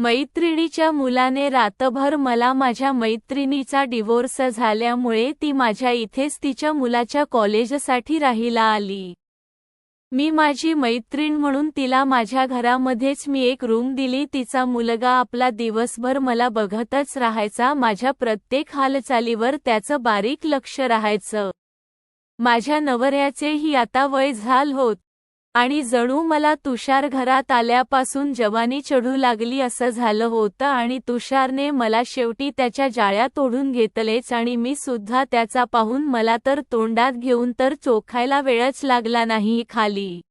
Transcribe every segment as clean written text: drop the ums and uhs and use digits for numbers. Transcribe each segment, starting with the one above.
मैत्रिणीच्या मुलाने रातभर मला माझ्या मैत्रिणीचा डिवोर्स झाल्यामुळे ती माझ्या इथेच तिच्या मुलाच्या कॉलेजसाठी राहायला आली. मी माझी मैत्रीण म्हणून तिला माझ्या घरामध्येच मी एक रूम दिली. तिचा मुलगा आपला दिवसभर मला बघतच राहायचा. माझ्या प्रत्येक हालचालीवर त्याचं बारीक लक्ष राहायचं. माझ्या नवऱ्याचेही आता वय झालं होत आणि जणू मला तुषार घरात आल्यापासून जवानी चढू लागली असं झालं होतं आणि तुषारने मला शेवटी त्याच्या जाळ्या तोडून घेतलेच आणि मी सुद्धा त्याचा पाहून मला तर तोंडात घेऊन तर चोखायला वेळच लागला नाही. खाली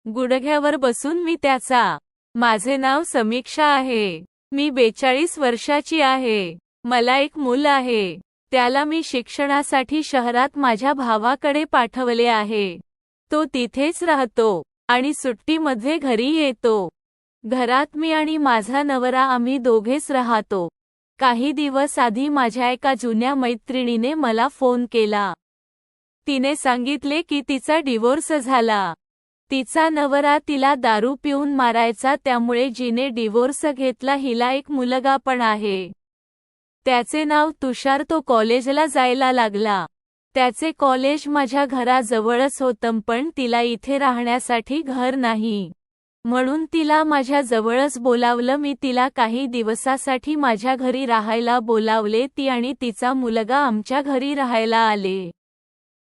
गुडघ्यावर बसून मी त्याचा, माझे नाव समीक्षा आहे. मी 42 वर्षाची आहे. मला एक मूल आहे. त्याला मी शिक्षणासाठी शहरात माझ्या भावाकडे पाठवले आहे. तो तिथेच राहतो आणि सुट्टीमध्ये घरी येतो. घरात मी आणि माझा नवरा आम्ही दोघेच राहतो. काही दिवस आधी माझ्या एका जुन्या मैत्रिणीने मला फोन केला. तिने सांगितले की तिचा डिवोर्स झाला. तिचा नवरा तिला दारू पिऊन मारायचा, त्यामुळे जिने डिवोर्स घेतला हिला एक मुलगा पण आहे. त्याचे नाव तुषार. तो कॉलेजला जायला लागला. त्याचे कॉलेज माझ्या घराजवळच होतं, पण तिला इथे राहण्यासाठी घर नाही. म्हणून तिला माझ्या जवळच बोलावलं. मी तिला काही दिवसासाठी माझ्या घरी राहायला बोलावले. ती आणि तिचा मुलगा आमच्या घरी राहायला आले.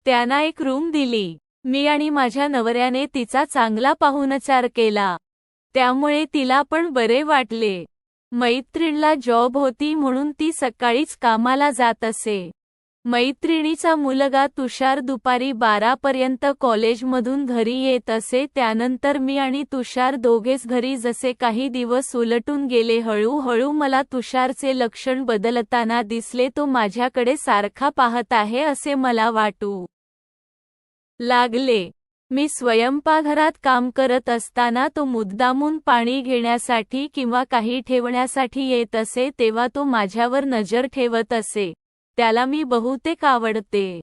त्यांना एक रूम दिली. मी आणि माझ्या नवऱ्याने तिचा चांगला पाहुणचार केला. त्यामुळे तिला पण बरे वाटले. मैत्रिणीला जॉब होती म्हणून ती सकाळीच कामाला जात असे. मैत्रिणीचा मुलगा तुषार दुपारी 12 पर्यंत कॉलेजमधून घरी येत असे. त्यानंतर मी आणि तुषार दोघेच घरी. जसे काही दिवस उलटून गेले, हळूहळू मला तुषारचे लक्षण बदलताना दिसले. तो माझ्याकडे सारखा पाहत आहे असे मला वाटू लागले. मी स्वयंपाकघरात काम करत असताना तो मुद्दामून पाणी घेण्यासाठी किंवा काही ठेवण्यासाठी येत असे, तेव्हा तो माझ्यावर नजर ठेवत असे. त्याला मी बहुतेक आवडते.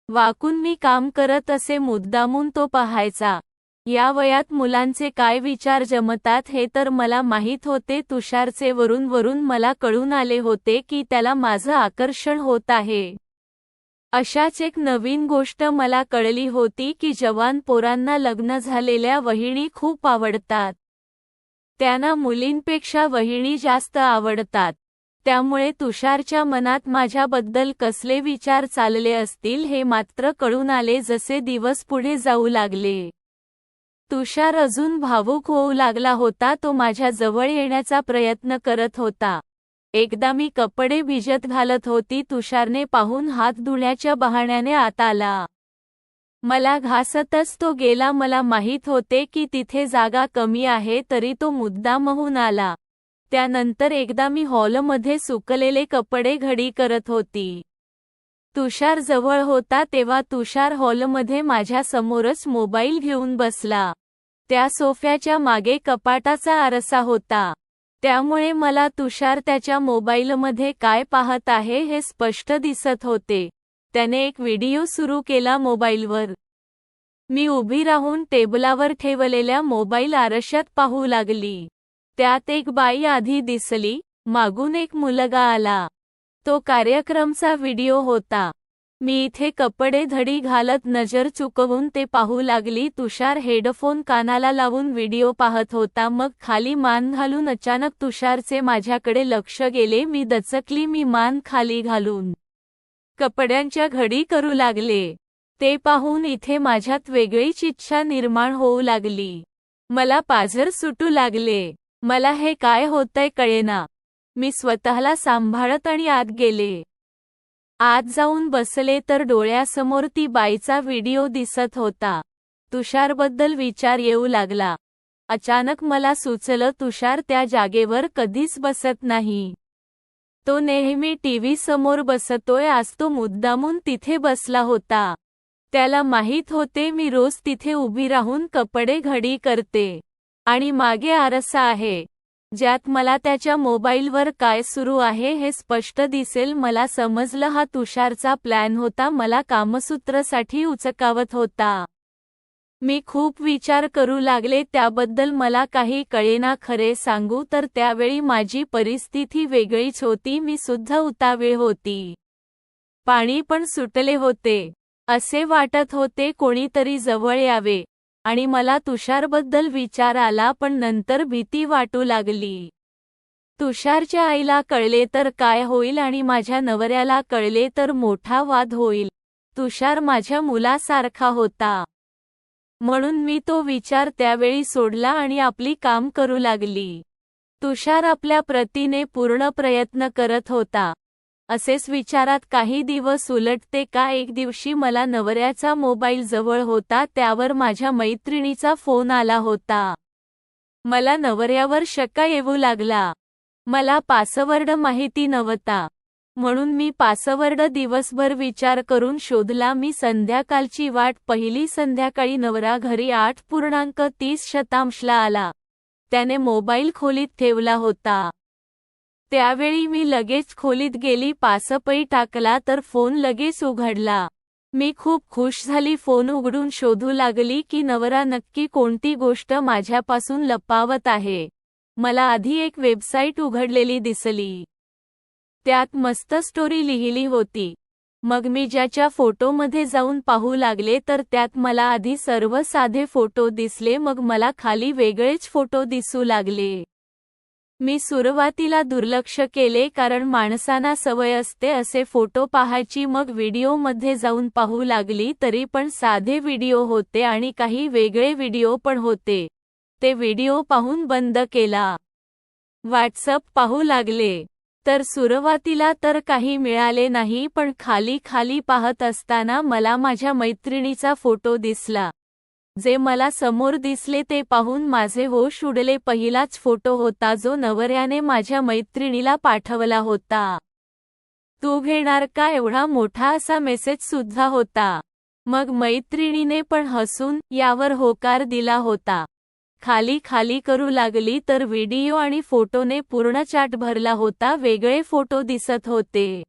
वाकून मी काम करत असे, मुद्दामून तो पाहायचा. या वयात मुलांचे काय विचार जमतात हे तर मला माहीत होते. तुषारचे वरून मला कळून आले होते की त्याला माझं आकर्षण होत आहे. अशाच एक नवीन गोष्ट मला कळली होती की जवान पोरांना लग्न झालेल्या वहिनी खूप आवडतात. त्यांना मुलींपेक्षा वहिनी जास्त आवडतात. त्यामुळे तुषारच्या मनात माझ्याबद्दल कसले विचार चालले असतील हे मात्र कळून आले जसे दिवस पुढे जाऊ लागले. तुषार अजून भावूक होऊ लागला होता. तो माझ्या जवळ येण्याचा प्रयत्न करत होता. एकदा मी कपडे भिजत घालत होती. तुषारने पाहून हात धुण्याच्या बहाण्याने आत आला. मला घासतच तो गेला. मला माहीत होते की तिथे जागा कमी आहे, तरी तो मुद्दामहून आला. त्यानंतर एकदा मी हॉलमध्ये सुकलेले कपडे घडी करत होती. तुषार जवळ होता तेव्हा तुषार हॉलमध्ये माझ्या समोरच मोबाईल घेऊन बसला. त्या सोफ्याच्या मागे कपाटाचा आरसा होता. त्यामुळे मला तुषार त्याच्या मोबाईलमध्ये काय पाहत आहे हे स्पष्ट दिसत होते. त्याने एक व्हिडिओ सुरू केला मोबाईलवर. मी उभी राहून टेबलावर ठेवलेल्या मोबाईल आरशात पाहू लागली. त्यात एक बाई आधी दिसली, मागून एक मुलगा आला. तो कार्यक्रमचा व्हिडिओ होता. मी इथे कपडे घडी घालत नजर चुकवून ते पाहू लागली. तुषार हेडफोन कानाला लावून व्हिडिओ पाहत होता. मग खाली मान घालून अचानक तुषारचे माझ्याकडे लक्ष गेले. मी दचकली. मी मान खाली घालून कपड्यांच्या घडी करू लागले. ते पाहून इथे माझ्यात वेगळीच इच्छा निर्माण होऊ लागली. मला पाझर सुटू लागले. मला हे काय होतंय कळेना. मी स्वतःला सांभाळत आणि आत गेले. आत जाऊन बसले तर डोळ्यासमोर ती बाईचा व्हिडिओ दिसत होता. तुषारबद्दल विचार येऊ लागला. अचानक मला सुचलं, तुषार त्या जागेवर कधीच बसत नाही. तो नेहमी टीव्ही समोर बसतोय. आज तो मुद्दामून तिथे बसला होता. त्याला माहीत होते मी रोज तिथे उभी राहून कपडे घडी करते आणि मागे आरसा आहे, ज्यात मला त्याच्या मोबाईलवर काय सुरू आहे हे स्पष्ट दिसेल. मला समजलं हा तुषारचा प्लॅन होता. मला कामसूत्रसाठी उचकावत होता. मी खूप विचार करू लागले त्याबद्दल मला काही कळेना खरे सांगू तर त्यावेळी माझी परिस्थिती वेगळीच होती मी सुद्धा उतावीळ होती. पाणी पण सुटले होते. असे वाटत होते कोणीतरी जवळ यावे. आणि मला तुषारबद्दल विचार आला पण नंतर भीती वाटू लागली. तुषारच्या आईला कळले तर काय होईल आणि माझ्या नवऱ्याला कळले तर मोठा वाद होईल. तुषार माझ्या मुलासारखा होता. म्हणून मी तो विचार त्यावेळी सोडला आणि आपली काम करू लागली. तुषार आपल्या प्रतीने पूर्ण प्रयत्न करत होता. असेच विचारात काही दिवस उलटते का एक दिवशी मला नवऱ्याचा मोबाईल जवळ होता त्यावर माझ्या मैत्रिणीचा फोन आला होता. मला नवऱ्यावर शंका येऊ लागला. मला पासवर्ड माहिती नव्हता. म्हणून मी पासवर्ड दिवसभर विचार करून शोधला. मी संध्याकाळची वाट पाहिली. संध्याकाळी नवरा घरी 8.30 आला. त्याने मोबाईल खोलीत ठेवला होता. त्यावेळी मी लगेच खोलीत गेली पासवर्ड टाकला तर फोन लगेच उघडला. मी खूप खुश झाली. फोन उघडून शोधू लागली की नवरा नक्की कोणती गोष्ट माझ्यापासून लपवत आहे. मला आधी एक वेबसाईट उघडलेली दिसली. त्यात मस्त स्टोरी लिहिली होती. मग मी ज्याच्या फोटोमध्ये जाऊन पाहू लागले तर त्यात मला आधी सर्व साधे फोटो दिसले मग मला खाली वेगळेच फोटो दिसू लागले. मी सुरुवातीला दुर्लक्ष केले कारण माणसांना सवय असते असे फोटो पाहायची. मग व्हिडिओमध्ये जाऊन पाहू लागली तरी पण साधे व्हिडिओ होते आणि काही वेगळे व्हिडिओ पण होते. ते व्हिडिओ पाहून बंद केला. व्हॉट्सअप पाहू लागले तर सुरुवातीला तर काही मिळाले नाही पण खाली खाली पाहत असताना मला माझ्या मैत्रिणीचा फोटो दिसला. जे मला समोर दिसले ते पाहून माझे होश उडले. पहिलाच फोटो होता जो नवऱ्याने माझ्या मैत्रिणीला पाठवला होता. तू घेणार का एवढा मोठा असा मेसेज सुद्धा होता. मग मैत्रिणीने पण हसून यावर होकार दिला होता. खाली खाली करू लागली तर व्हिडिओ आणि फोटोने पूर्ण चाट भरला होता. वेगळे फोटो दिसत होते.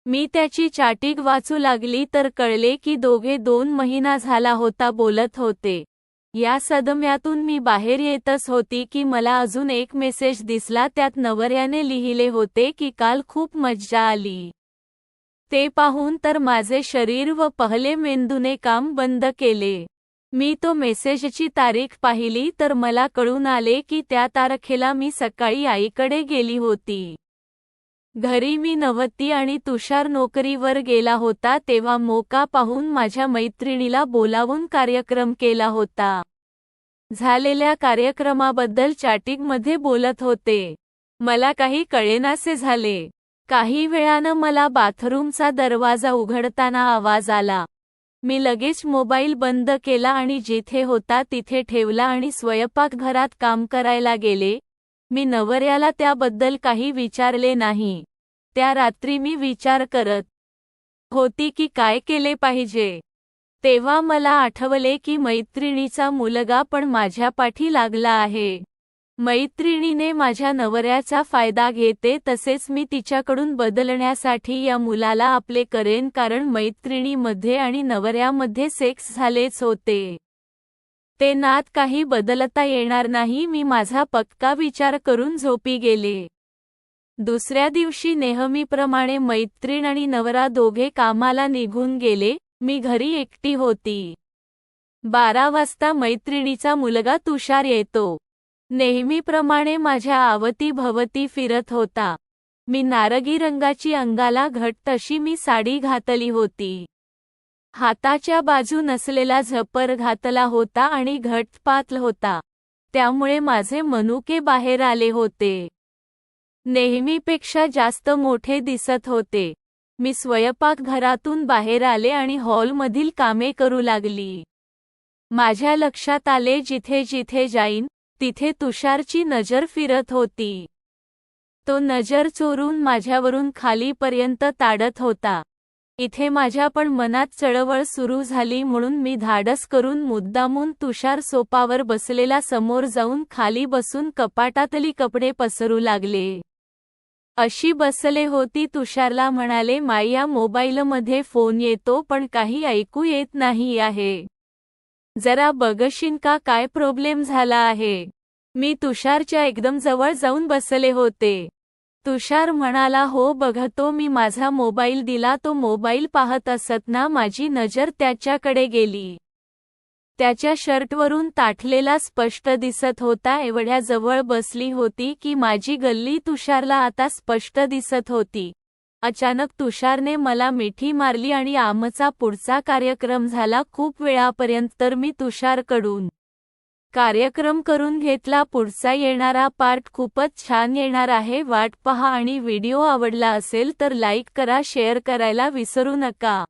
मी त्याची चॅटिंग वाचू लागली तर कळले की दोघे 2 महिना झाला होता बोलत होते. या सदम्यातून मी बाहेर येतच होती की मला अजून एक मेसेज दिसला. त्यात नवऱ्याने लिहिले होते की काल खूप मज्जा आली. ते पाहून तर माझे शरीर व पहिले मेंदूने काम बंद केले. मी तो मेसेजची तारीख पाहिली तर मला कळून आले की त्या तारखेला मी सकाळी आईकडे गेली होती. घरी मी नव्हती आणि तुषार नोकरीवर गेला होता. तेव्हा मोका पाहून माझ्या मैत्रिणीला बोलावून कार्यक्रम केला होता. झालेल्या कार्यक्रमाबद्दल चॅटिंगमध्ये बोलत होते. मला काही कळेनासे झाले. काही वेळानं मला बाथरूमचा दरवाजा उघडताना आवाज आला. मी लगेच मोबाईल बंद केला आणि जिथे होता तिथे ठेवला आणि स्वयंपाकघरात काम करायला गेले. मी नवऱ्याला त्याबद्दल काही विचारले नाही. त्या रात्री मी विचार करत होती की काय केले पाहिजे. तेव्हा मला आठवले की मैत्रिणीचा मुलगा पण माझ्या पाठी लागला आहे. मैत्रिणीने माझ्या नवऱ्याचा फायदा घेते तसेच मी तिच्याकडून बदलण्यासाठी या मुलाला आपले करेन कारण मैत्रिणीमध्ये आणि नवऱ्यामध्ये सेक्स झालेच होते. ते नात काही बदलता येणार नाही. मी माझा पक्का विचार करून झोपी गेले. दुसऱ्या दिवशी नेहमीप्रमाणे मैत्रीण आणि नवरा दोघे कामाला निघून गेले. मी घरी एकटी होती. 12 वाजता मैत्रिणीचा मुलगा तुषार येतो. नेहमीप्रमाणे माझ्या अवतीभवती फिरत होता. मी नारंगी रंगाची अंगाला घट्ट अशी मी साडी घातली होती. हाताच्या बाजू नसलेला झपर घातला होता आणि घट्ट पातळ होता. त्यामुळे माझे मनुके बाहेर आले होते. नेहमीपेक्षा जास्त मोठे दिसत होते. मी स्वयंपाकघरातून बाहेर आले आणि हॉलमधील कामे करू लागली. माझ्या लक्षात आले जिथे जिथे जाईन तिथे तुषारची नजर फिरत होती. तो नजर चोरून माझ्यावरून खालीपर्यंत ताडत होता. इथे माझ्या पण मनात चळवळ सुरू झाली म्हणून मी धाडस करून मुद्दामून तुषार सोफावर बसलेला समोर जाऊन खाली बसून कपाटातली कपडे पसरू लागले. अशी बसले होती. तुषारला म्हणाले माया मोबाईलमध्ये फोन येतो पण काही ऐकू येत नाही आहे. जरा बघशील का काय प्रॉब्लेम झाला आहे? मी तुषारच्या एकदम जवळ जाऊन बसले होते. तुषार म्हणाला हो बघतो मी. माझा मोबाईल दिला. तो मोबाईल पाहत असताना माझी नजर त्याच्याकडे गेली. त्याच्या शर्टवरून ताठलेला स्पष्ट दिसत होता. एवढ्या जवळ बसली होती की माझी गल्ली तुषारला आता स्पष्ट दिसत होती. अचानक तुषारने मला मिठी मारली आणि आमचा पुढचा कार्यक्रम झाला. खूप वेळापर्यंत तर मी तुषारकडून कार्यक्रम करून घेतला. पुढचा येणारा पार्ट खूपच छान येणार आहे. वाट पहा आणि व्हिडिओ आवडला असेल तर लाईक करा, शेअर करायला विसरू नका.